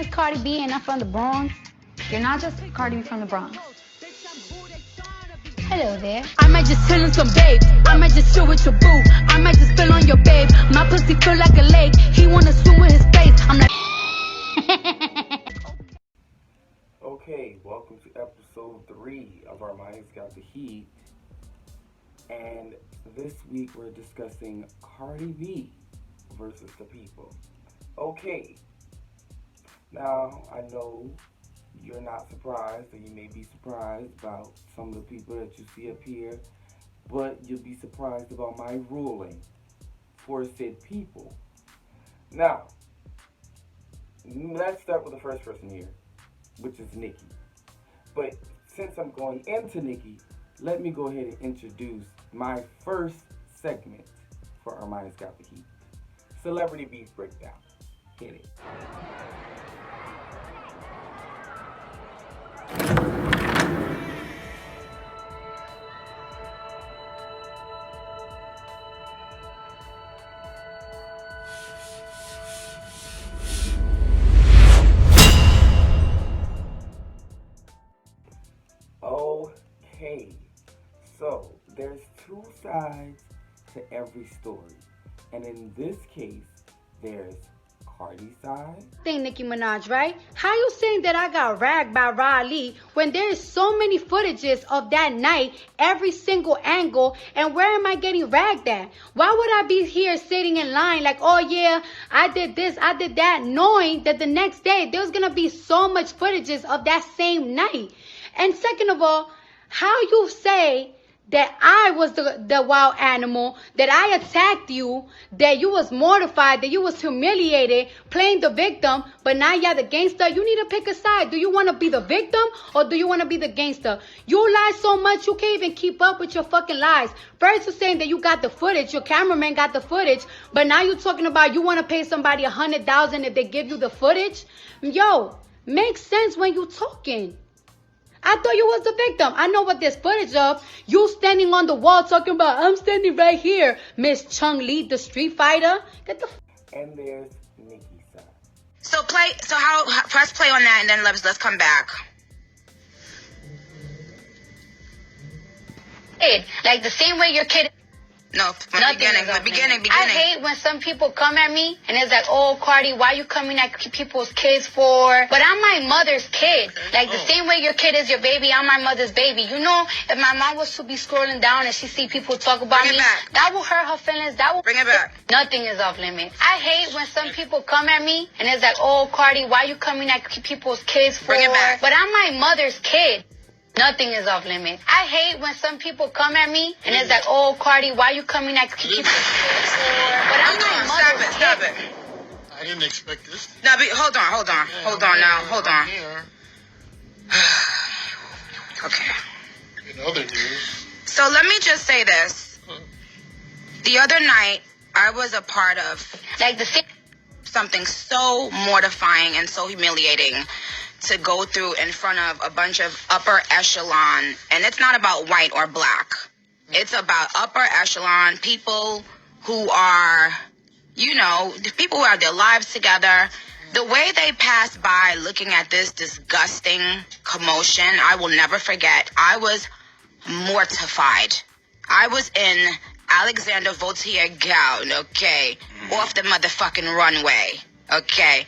is Cardi B and I'm from the Bronx. You're not just Cardi B from the Bronx. Hello there. I might just chill in some babe. I might just chill with your boo. I might just spill on your babe. My pussy feel like a lake. He wanna swim with his face. I'm like. Okay, welcome to episode 3 of Our Minds Got the Heat. And this week we're discussing CardiB versus the people. Okay, now I know you're not surprised, or you may be surprised about some of the people that you see up here, but you'll be surprised about my ruling for said people. Now, let's start with the first person here, which is Nikki. But since I'm going into Nikki, let me go ahead and introduce my first segment for Our Minds Got the Heat. Celebrity Beef Breakdown. Hit it. Okay, so there's two sides to every story, and in this case, there's Cardi's side. Thing, Nicki Minaj, right? How you saying that I got ragged by Riley when there is so many footages of that night, every single angle, and where am I getting ragged at? Why would I be here sitting in line like, oh yeah, I did this, I did that, knowing that the next day there's gonna be so much footages of that same night? And second of all, how you say that I was the wild animal, that I attacked you, that you was mortified, that you was humiliated, playing the victim, but now you're the gangster? You need to pick a side. Do you want to be the victim or do you want to be the gangster? You lie so much you can't even keep up with your fucking lies. First you're saying that you got the footage, your cameraman got the footage, but now you're talking about you want to pay somebody $100,000 if they give you the footage? Yo, makes sense when you talking. I thought you was the victim. I know what there's footage of. You standing on the wall talking about, I'm standing right here. Miss Chung Lee, the street fighter. Get the And there's Nikki's side. So press play on that and then let's come back. Like the same way your kid... No, from the beginning. I hate when some people come at me and it's like, oh, Cardi, why you coming at people's kids for? But I'm my mother's kid. Like the same way your kid is your baby, I'm my mother's baby. You know, if my mom was to be scrolling down and she see people talk about me, that will hurt her feelings. That will bring it back. Nothing is off limits. I hate when some people come at me and it's like, oh, Cardi, why you coming at people's kids for? Bring it back. But I'm my mother's kid. Nothing is off limits. I hate when some people come at me and it's like, oh, Cardi, why you coming at people's kids for? But I'm my mother's kid. Stop it. I didn't expect this. No, hold on. Okay. In other news. So let me just say this. The other night, I was a part of Like the same... something so mortifying and so humiliating to go through in front of a bunch of upper echelon, and it's not about white or black. It's about upper echelon people who are, you know, the people who have their lives together. The way they pass by looking at this disgusting commotion, I will never forget. I was mortified. I was in Alexander Vautier gown, okay, off the motherfucking runway. Okay,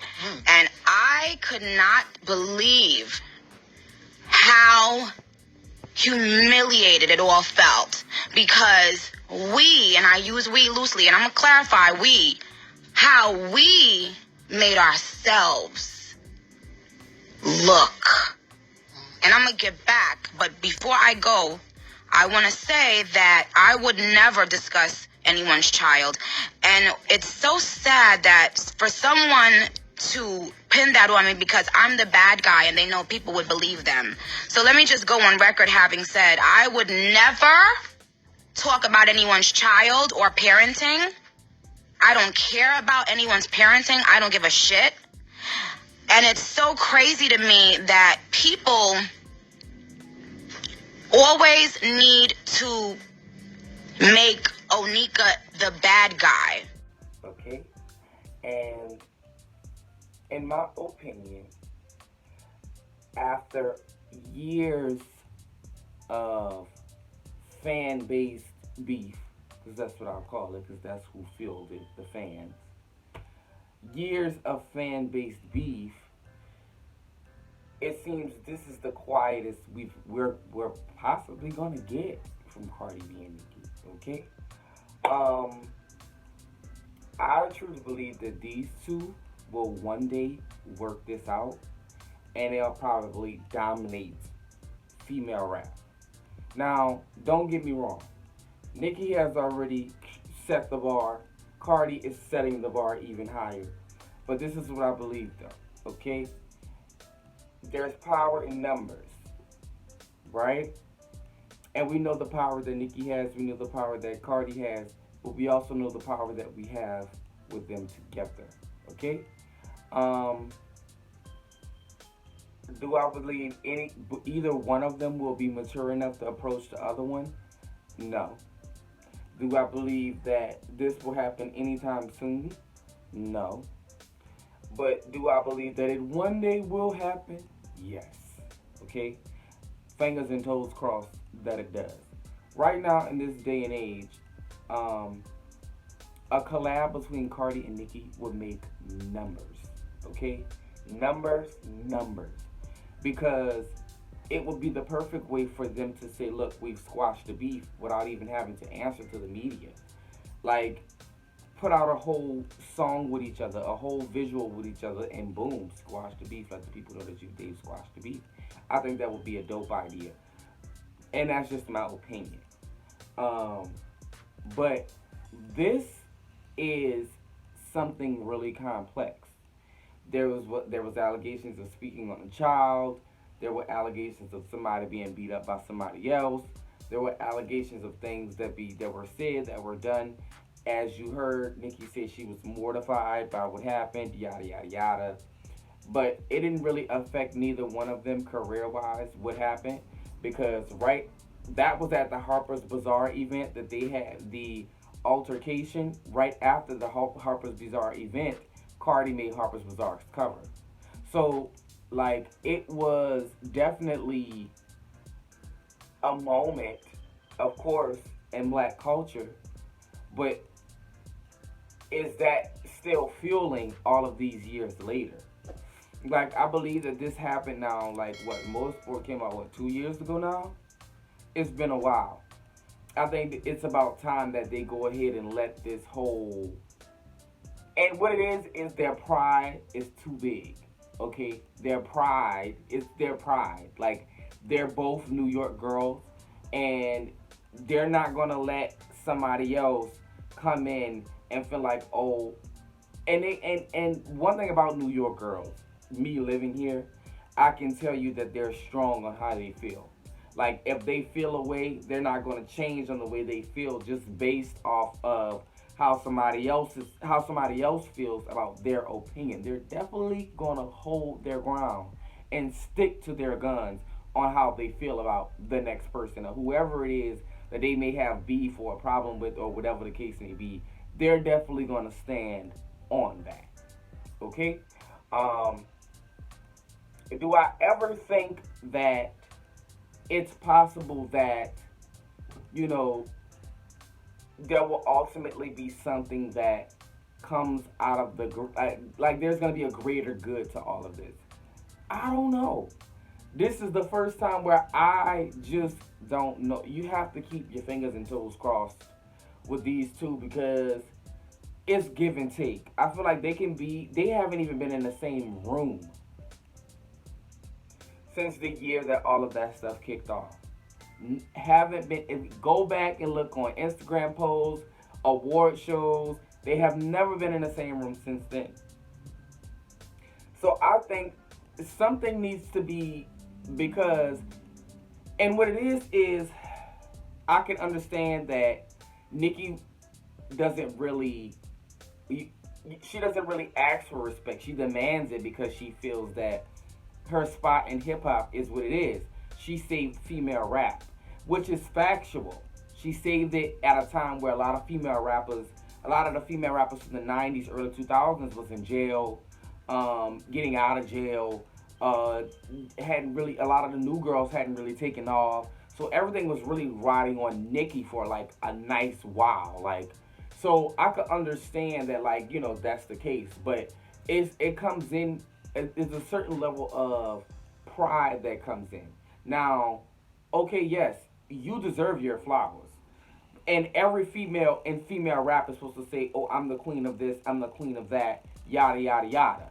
and I could not believe how humiliated it all felt, because we, and I use we loosely, and I'm going to clarify how we made ourselves look. And I'm going to get back, but before I go, I want to say that I would never discuss anyone's child. And it's so sad that for someone to pin that on me because I'm the bad guy and they know people would believe them. So let me just go on record having said I would never talk about anyone's child or parenting. I don't care about anyone's parenting. I don't give a shit. And it's so crazy to me that people always need to make Onika the bad guy. Okay? And in my opinion, after years of fan-based beef, because that's what I'll call it, because that's who fueled it, the fans. Years of fan-based beef. It seems this is the quietest we're possibly gonna get from Cardi B and Nicki. Okay. I truly believe that these two will one day work this out, and they'll probably dominate female rap. Now, don't get me wrong. Nicki has already set the bar. Cardi is setting the bar even higher. But this is what I believe, though. Okay? There's power in numbers, right? And we know the power that Nicki has. We know the power that Cardi has. But we also know the power that we have with them together. Okay? Do I believe either one of them will be mature enough to approach the other one? No. Do I believe that this will happen anytime soon? No. But do I believe that it one day will happen? Yes. Okay? Fingers and toes crossed that it does. Right now, in this day and age, a collab between Cardi and Nicki would make numbers. Okay? Numbers. Because it would be the perfect way for them to say, look, we've squashed the beef without even having to answer to the media. Like, put out a whole song with each other, a whole visual with each other, and boom, squash the beef. Let the people know that they've squashed the beef. I think that would be a dope idea. And that's just my opinion. But this is something really complex. There was allegations of speaking on a child. There were allegations of somebody being beat up by somebody else. There were allegations of things that were said, that were done. As you heard, Nicki said she was mortified by what happened, yada, yada, yada. But it didn't really affect neither one of them career-wise, what happened. Because, that was at the Harper's Bazaar event that they had the altercation. Right after the Harper's Bazaar event, Cardi made Harper's Bazaar's cover. So, it was definitely a moment, of course, in black culture. But is that still fueling all of these years later? I believe that this happened now, Motorsport came out, 2 years ago now? It's been a while. I think it's about time that they go ahead and let this whole... And what it is their pride is too big, okay? Their pride. They're both New York girls, and they're not going to let somebody else come in and feel like, oh... And one thing about New York girls, me living here, I can tell you that they're strong on how they feel. If they feel a way, they're not going to change on the way they feel just based off of how somebody else feels about their opinion. They're definitely going to hold their ground and stick to their guns on how they feel about the next person or whoever it is that they may have beef or a problem with or whatever the case may be. They're definitely going to stand on that. Okay? Do I ever think that it's possible that, there will ultimately be something that comes out of the... there's going to be a greater good to all of this? I don't know. This is the first time where I just don't know. You have to keep your fingers and toes crossed with these two because it's give and take. I feel like they haven't even been in the same room since the year that all of that stuff kicked off. Haven't been. Go back and look on Instagram posts, award shows. They have never been in the same room since then. So I think something needs to be, because, and what it is I can understand that Nicki doesn't really ask for respect. She demands it because she feels that her spot in hip-hop is what it is. She saved female rap, which is factual. She saved it at a time where a lot of the female rappers from the 90s, early 2000s was in jail. getting out of jail. Hadn't really, a lot of the new girls hadn't really taken off. So everything was really riding on Nicki for like a nice while. Like, so I could understand that, like, that's the case. But it comes in, it's a certain level of pride that comes in. Now, okay, yes, you deserve your flowers. And every female rap is supposed to say, "Oh, I'm the queen of this, I'm the queen of that, yada yada yada."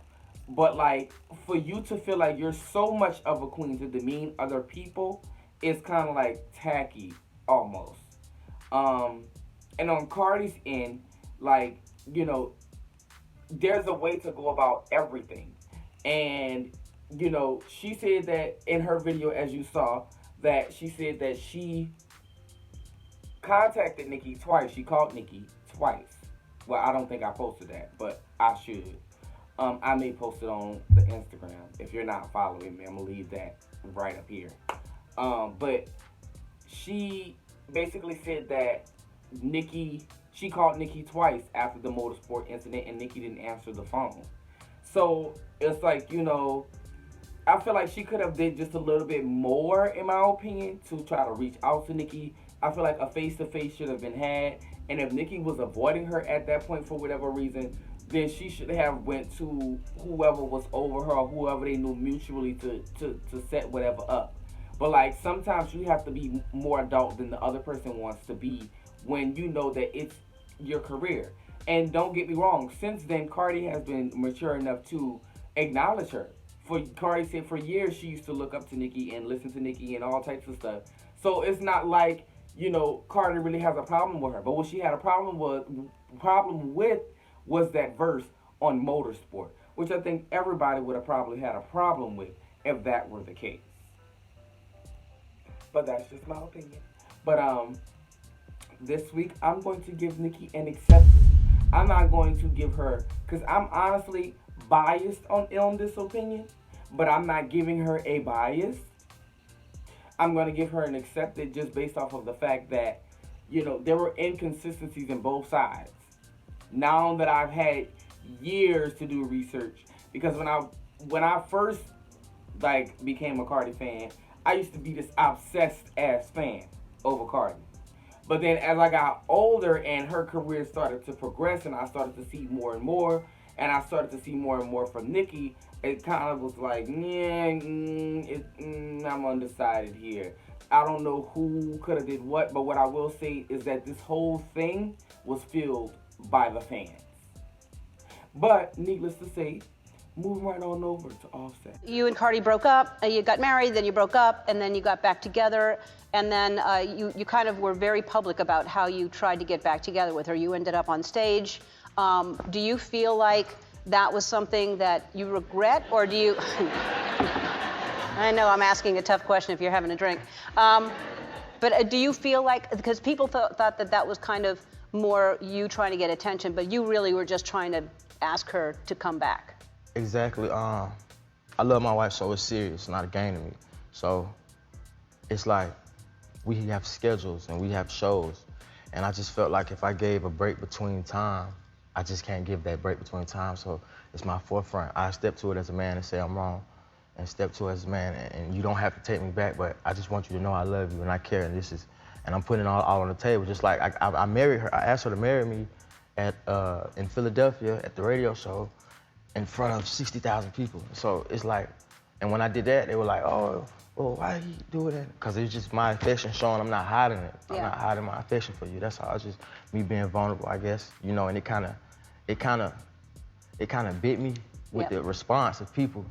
But like, for you to feel like you're so much of a queen to demean other people, it's kind of like tacky almost. Um, and on Cardi's end, like, there's a way to go about everything. And she said that in her video, as you saw, that she said that she contacted Nicki twice. She called Nicki twice. Well, I don't think I posted that, but I should. I may post it on the Instagram. If you're not following me, I'm gonna leave that right up here. But she basically said that she called Nicki twice after the motorsport incident, and Nicki didn't answer the phone. So it's like, I feel like she could have did just a little bit more, in my opinion, to try to reach out to Nicki. I feel like a face-to-face should have been had, and if Nicki was avoiding her at that point for whatever reason, then she should have went to whoever was over her or whoever they knew mutually to set whatever up. But like, sometimes you have to be more adult than the other person wants to be when you know that it's your career. And don't get me wrong, since then Cardi has been mature enough to acknowledge her. For Cardi said for years she used to look up to Nicki and listen to Nicki and all types of stuff. So it's not like, Cardi really has a problem with her. But what she had a problem with was that verse on Motorsport, which I think everybody would have probably had a problem with if that were the case. But that's just my opinion. But this week I'm going to give Nicki an acceptance. I'm not going to give her, because I'm honestly biased on this opinion, but I'm not giving her a bias. I'm going to give her an accepted just based off of the fact that, there were inconsistencies in both sides. Now that I've had years to do research, because when I first became a Cardi fan, I used to be this obsessed ass fan over Cardi. But then as I got older and her career started to progress and I started to see more and more, and I started to see more and more from Nicki, it kind of was like, I'm undecided here. I don't know who could have did what, but what I will say is that this whole thing was fueled by the fans. But needless to say, moving right on over to Offset. You and Cardi broke up, you got married, then you broke up, and then you got back together, and then you kind of were very public about how you tried to get back together with her. You ended up on stage. Do you feel like that was something that you regret, or do you... I know I'm asking a tough question if you're having a drink. But do you feel like, because people thought that was kind of more you trying to get attention, but you really were just trying to ask her to come back? Exactly. I love my wife, so it's serious. It's not a game to me. So it's like we have schedules and we have shows. And I just felt like if I gave a break between time, I just can't give that break between time. So it's my forefront. I step to it as a man and say I'm wrong, and step to it as a man. And you don't have to take me back, but I just want you to know I love you and I care. And I'm putting it all on the table. Just like I married her. I asked her to marry me in Philadelphia at the radio show in front of 60,000 people. So it's like, and when I did that, they were like, oh, why you doing that? Because it's just my affection showing. I'm not hiding it. Yeah. I'm not hiding my affection for you. That's all. It's just me being vulnerable, I guess. And it kind of bit me with the response of people.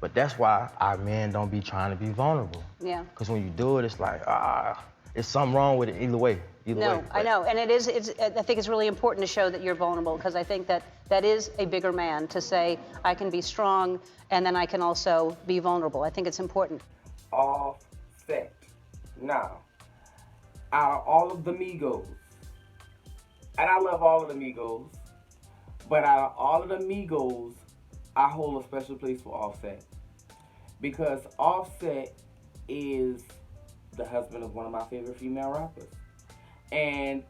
But that's why our men don't be trying to be vulnerable. Yeah. Because when you do it, it's like, it's something wrong with it either way. No, I know, and I think it's really important to show that you're vulnerable, because I think that is a bigger man to say, I can be strong, and then I can also be vulnerable. I think it's important. Offset. Now, out of all of the Migos, and I love all of the Migos, but out of all of the Migos, I hold a special place for Offset. Because Offset is the husband of one of my favorite female rappers. And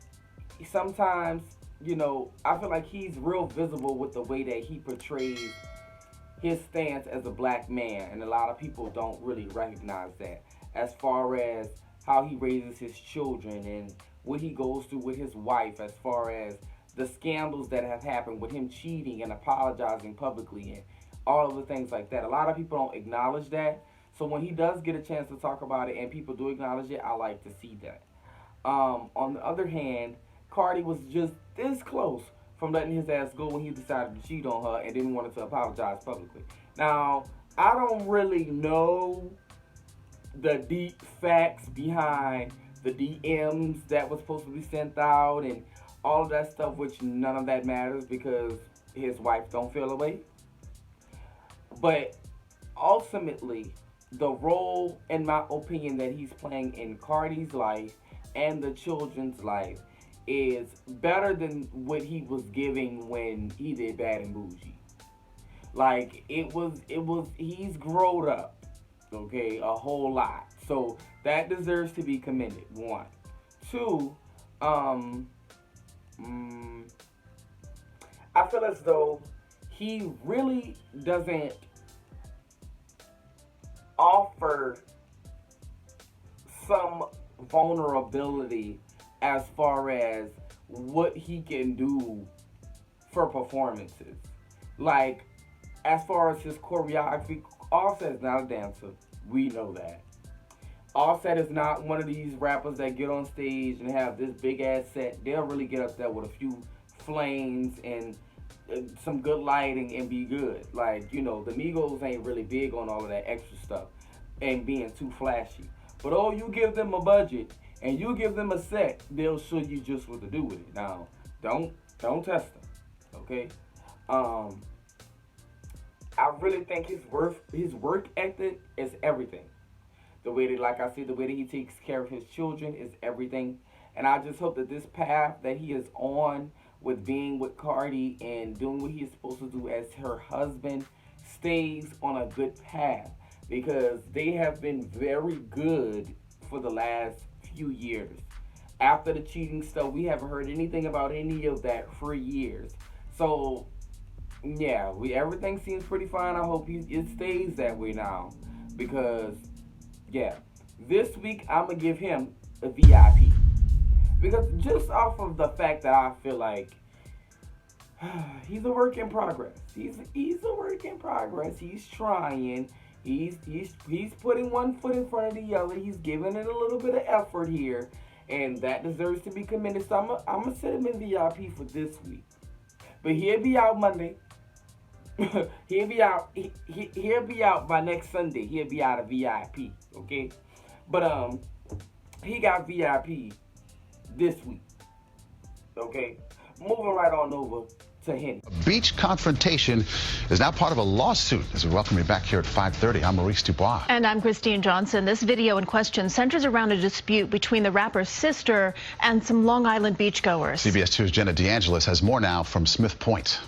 sometimes, I feel like he's real visible with the way that he portrays his stance as a black man, and a lot of people don't really recognize that, as far as how he raises his children and what he goes through with his wife, as far as the scandals that have happened with him cheating and apologizing publicly and all of the things like that. A lot of people don't acknowledge that. So when he does get a chance to talk about it and people do acknowledge it, I like to see that. On the other hand, Cardi was just this close from letting his ass go when he decided to cheat on her and didn't want to apologize publicly. Now, I don't really know the deep facts behind the DMs that was supposed to be sent out and all of that stuff, which none of that matters because his wife don't feel away. But ultimately, the role, in my opinion, that he's playing in Cardi's life and the children's life is better than what he was giving when he did Bad and Bougie. Like, he's grown up, okay, a whole lot. So that deserves to be commended, one. Two, I feel as though he really doesn't offer some vulnerability as far as what he can do for performances. Like, as far as his choreography, Offset is not a dancer. We know that. Offset is not one of these rappers that get on stage and have this big ass set. They'll really get up there with a few flames and some good lighting and be good. Like, you know, the Migos ain't really big on all of that extra stuff and being too flashy. But oh, you give them a budget and you give them a set, they'll show you just what to do with it. Now, don't test them, okay? I really think his work ethic is everything. The way that, like I said, the way that he takes care of his children is everything. And I just hope that this path that he is on with being with Cardi and doing what he is supposed to do as her husband stays on a good path. Because they have been very good for the last few years. After the cheating stuff, we haven't heard anything about any of that for years. So, yeah, everything seems pretty fine. I hope it stays that way now. Because, yeah, this week I'm going to give him a VIP. Because just off of the fact that I feel like he's a work in progress. He's a work in progress. He's trying. He's putting one foot in front of the other. He's giving it a little bit of effort here. And that deserves to be commended. So I'm going to set him in VIP for this week. But he'll be out Monday. He'll be out by next Sunday. He'll be out of VIP, okay? But he got VIP this week, okay? Moving right on over to him. A beach confrontation is now part of a lawsuit. As we welcome you back here at 5:30, I'm Maurice Dubois. And I'm Christine Johnson. This video in question centers around a dispute between the rapper's sister and some Long Island beachgoers. CBS 2's Jenna DeAngelis has more now from Smith Point.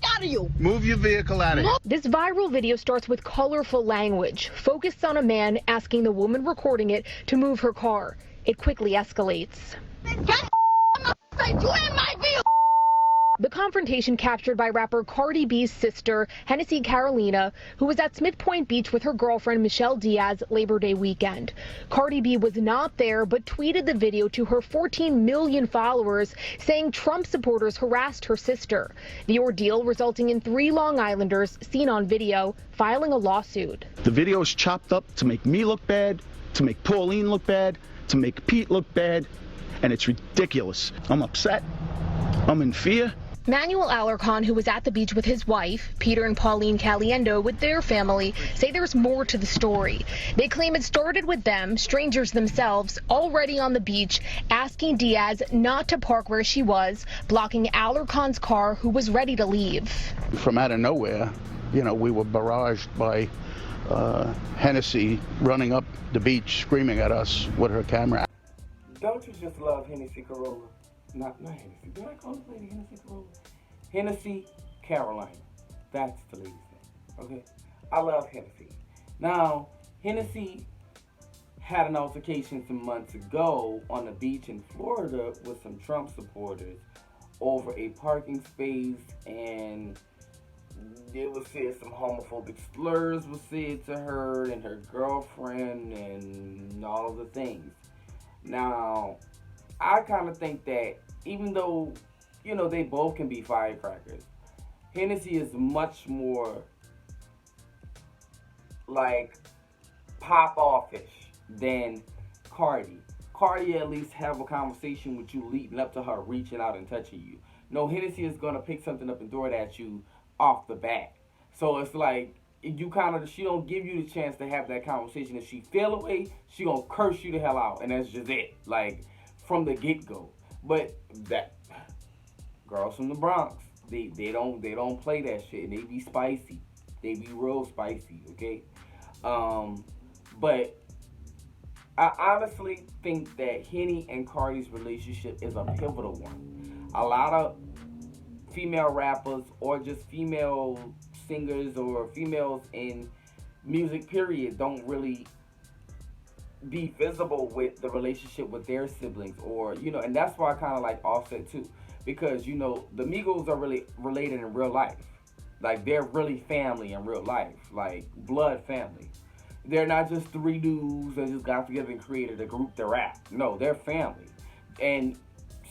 Out of you. Move your vehicle out of here. This viral video starts with colorful language focused on a man asking the woman recording it to move her car. It quickly escalates. Get you in my vehicle. The confrontation captured by rapper CardiB's sister, Hennessy Carolina, who was at Smith Point Beach with her girlfriend Michelle Diaz Labor Day weekend. CardiB was not there, but tweeted the video to her 14 million followers, saying Trump supporters harassed her sister. The ordeal resulting in 3 Long Islanders, seen on video, filing a lawsuit. The video is chopped up to make me look bad, to make Pauline look bad, to make Pete look bad, and it's ridiculous. I'm upset. I'm in fear. Manuel Alarcon, who was at the beach with his wife, Peter and Pauline Caliendo, with their family, say there's more to the story. They claim it started with them, strangers themselves, already on the beach, asking Diaz not to park where she was, blocking Alarcon's car, who was ready to leave. From out of nowhere, you know, we were barraged by Hennessy running up the beach, screaming at us with her camera. Don't you just love Hennessy Corolla? Not Hennessy. Did I call this lady Hennessy Corolla? Hennessy Carolina. That's the lady's name. Okay? I love Hennessy. Now, Hennessy had an altercation some months ago on the beach in Florida with some Trump supporters over a parking space and It was said some homophobic slurs was said to her and her girlfriend and all of the things. Now, I kind of think that even though, they both can be firecrackers, Hennessy is much more like pop offish than Cardi. Cardi at least have a conversation with you leading up to her reaching out and touching you. No, Hennessy is gonna pick something up and throw it at you off the bat. So it's like she don't give you the chance to have that conversation. If she feel away, she gonna curse you the hell out, and that's just it. Like from the get go. But that girls from the Bronx, they don't play that shit, and they be spicy. They be real spicy, okay? But I honestly think that Henny and Cardi's relationship is a pivotal one. A lot of female rappers or just female singers or females in music period don't really be visible with the relationship with their siblings, or and that's why I kind of like Offset too, because the Migos are really related in real life. Like they're really family in real life, like blood family. They're not just three dudes that just got together and created a group to rap. No, they're family. And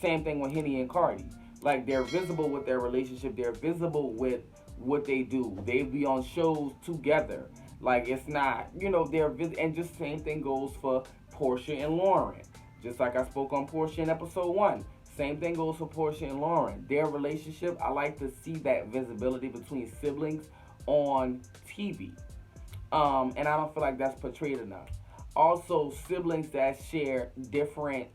same thing with Henny and Cardi. Like they're visible with their relationship. They're visible with what they do. They be on shows together. Like it's not, and just same thing goes for Portia and Lauren. Just like I spoke on Portia in episode 1. Same thing goes for Portia and Lauren. Their relationship, I like to see that visibility between siblings on TV. And I don't feel like that's portrayed enough. Also, siblings that share different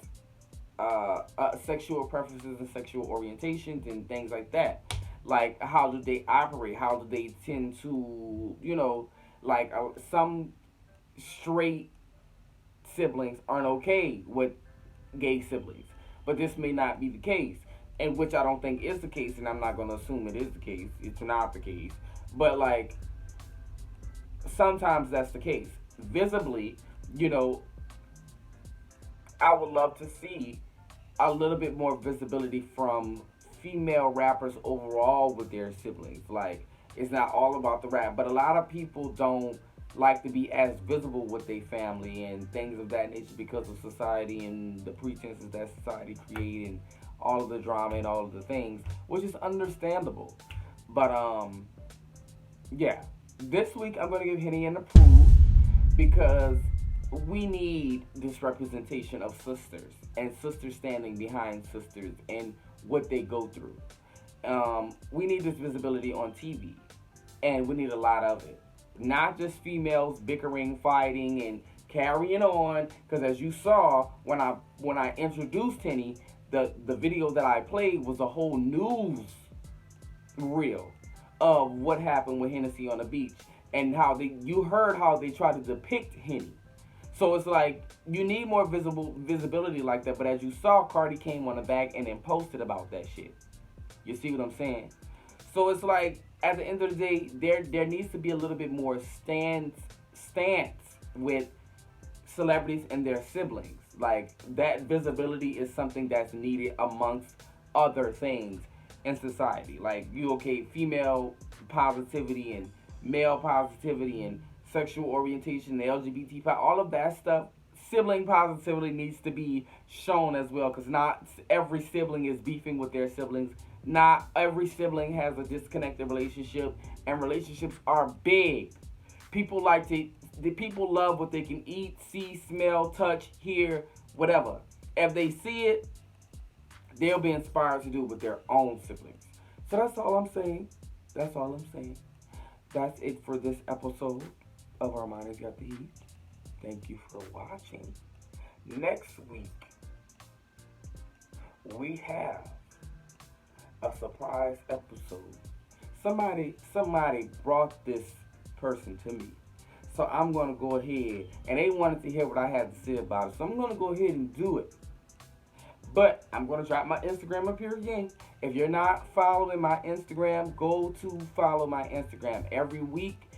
sexual preferences and sexual orientations and things like that. Like, how do they operate? How do they tend to, some straight siblings aren't okay with gay siblings. But this may not be the case, and which I don't think is the case, and I'm not going to assume it is the case. It's not the case. But, sometimes that's the case. Visibly, I would love to see a little bit more visibility from female rappers overall with their siblings. Like, it's not all about the rap, but a lot of people don't like to be as visible with their family and things of that nature because of society and the pretenses that society create and all of the drama and all of the things, which is understandable. But, yeah. This week, I'm going to give Henny an approve because we need this representation of sisters and sisters standing behind sisters and what they go through. We need this visibility on TV, and we need a lot of it. Not just females bickering, fighting, and carrying on, because as you saw when I introduced Henny, the video that I played was a whole news reel of what happened with Hennessy on the beach and you heard how they tried to depict Henny. So it's like you need more visibility like that. But as you saw, Cardi came on the back and then posted about that shit. You see what I'm saying? So it's like at the end of the day, there needs to be a little bit more stance with celebrities and their siblings. Like that visibility is something that's needed amongst other things in society. Like female positivity and male positivity and sexual orientation, the LGBT, all of that stuff. Sibling positivity needs to be shown as well, because not every sibling is beefing with their siblings. Not every sibling has a disconnected relationship, and relationships are big. People love what they can eat, see, smell, touch, hear, whatever. If they see it, they'll be inspired to do it with their own siblings. So that's all I'm saying. That's it for this episode of Our Minds Got the Heat. Thank you for watching. Next week, we have a surprise episode. Somebody brought this person to me. So I'm going to go ahead, and they wanted to hear what I had to say about it. So I'm going to go ahead and do it. But I'm going to drop my Instagram up here again. If you're not following my Instagram, go to follow my Instagram. Every week,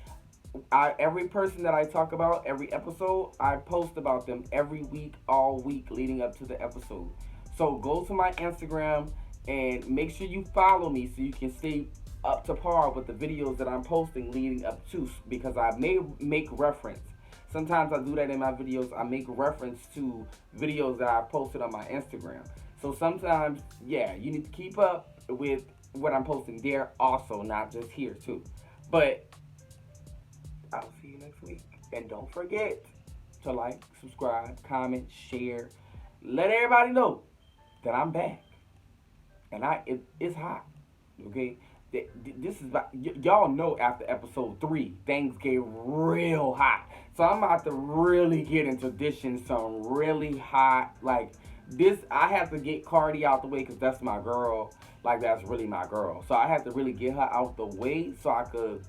every person that I talk about, every episode, I post about them every week, all week, leading up to the episode. So go to my Instagram and make sure you follow me so you can stay up to par with the videos that I'm posting leading up to, because I may make reference. Sometimes I do that in my videos. I make reference to videos that I posted on my Instagram. So sometimes, yeah, you need to keep up with what I'm posting there also, not just here too. But I'll see you next week. And don't forget to like, subscribe, comment, share. Let everybody know that I'm back. And it's hot. Okay? This is about, y'all know after episode 3, things get real hot. So I'm about to really get into dishing some really hot, like, this, I have to get Cardi out the way because that's my girl. Like, that's really my girl. So I have to really get her out the way so I could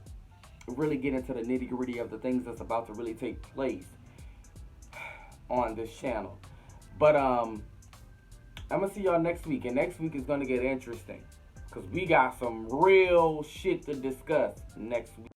really get into the nitty-gritty of the things that's about to really take place on this channel. But I'm gonna see y'all next week, and next week is gonna get interesting because we got some real shit to discuss next week.